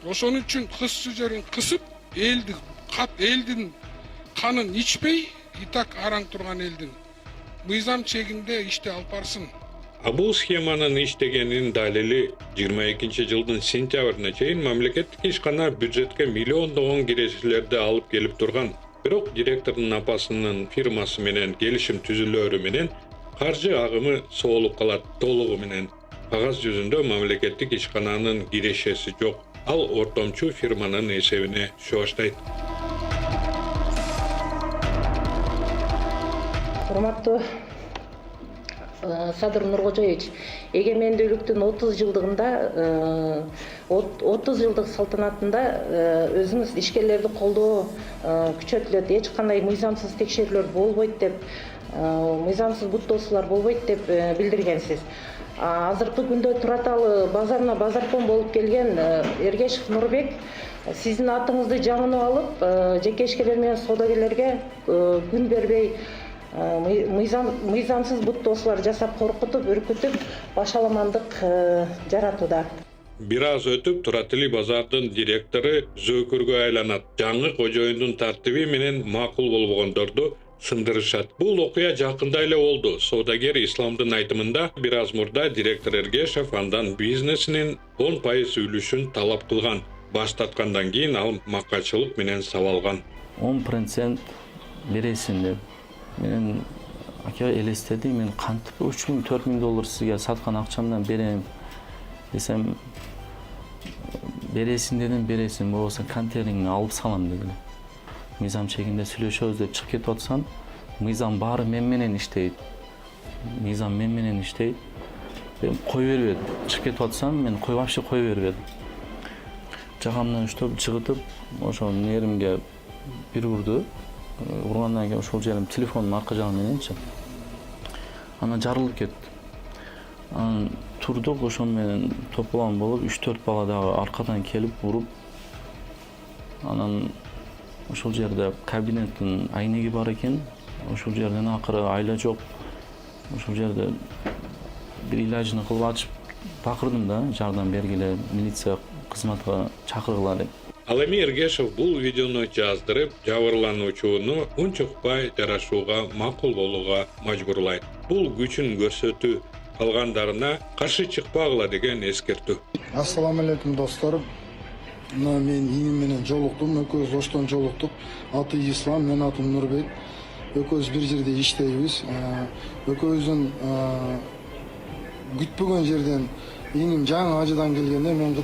Ошон үчүн кысчы жерин кысып, элдин канын ичпей, и так араң турган элдин мыйзам чегинде иштей алып барсын. Бул схеманын иштегенин далили 22-жылдын сентябрына чейин мамлекеттик ишкана бюджетке миллиондогон кирешилерди алып келип турган. Бирок директордун апасынын фирмасы менен келишим түзүлөрү менен каржы агымы соолуп калат толугу менен. Кагаз жүзүндө мамлекеттик ишкананын кирешеси жок. Ал ортомчу фирманын эсебине түшө баштайт. Урматтуу Садыр Нуркожоевич, эгемендүүлүктүн 30 жылдыгында 30 жылдык салтанатында өзүңүз ишкерлерди колдоо күчөтүлөт, эч кандай мыйзамсыз текшерүүлөр болбойт деп, мыйзамсыз буттоосулар болбойт деп билдиргенсиз. Азыркы күндө Тураталы базарына базарком болуп келген Эргешев Нурбек сиздин атыңызды жаңынып алып, жеке ишкерлер менен соодагерлерге күн бербей мыйзамсыз буттоосулар жасап коркутуп, үркүтүп, башаламандык жаратууда. Бир аз өтүп Туратали базардын директору зөөкүргө айланат. Жаңы кожоюндун тартиби менен макул болбогондорду сындырышат. Бул окуя жакында эле болду. Соодагер Исламдын айтымында бир аз мурда директор Эргешев андан бизнесинин 10% үлүшүн талап кылган. Баш тарткандан кийин ал макачылык менен сабалган. 10% бересиң деп. Мен ака элестеди, мен кантип 3000-4000 доллар сизге саткан акчамдан берем десем, бересиң дедим, бересиң, болбосо контейнериңди алып салам деди. Мыйзам чегинде сүйлөшөбүз деп чыгып кетип атсам, мыйзам баары мен менен иштейт. Мыйзам мен менен иштейт. Мен кой бербедим. Чыгып кетип атсам, мен вообще кой бербедим. Жагамдан уштап жыгытып, ошонун неримге бир урду. Ургандан кийин ошол жерим телефондун арка жагы мененчи. Анан жарылып кетти. Анан турдук, ошон менен тополам болуп, 3-4 бала дагы аркадан келип уруп. Анан ошол жерде кабинеттин айнеги бар экен. Ошол жерден акыры айла жок. Ошол жерде бир илажын кылып ачып бакырдым да, жардам бергиле, милиция кызматына чакыргыла деп. Ал эми Эргешев бул видеону жаздырып, жабырлануучуну унчукпай жарашууга, макул болууга мажбурлайт. Бул күчүн көрсөтүү, калгандарына каршы чыкпагыла деген эскертүү. Ассаламу алейкум достор. Мен ийим менен жолуктум, экөөбүз Оштон жолуктук. Аты Ислам, мен атым Нурбек. Экөөбүз бир жерде иштейбиз. Экөөбүздүн күтпөгөн жерден ийим жаңы ажыдан келгенде мен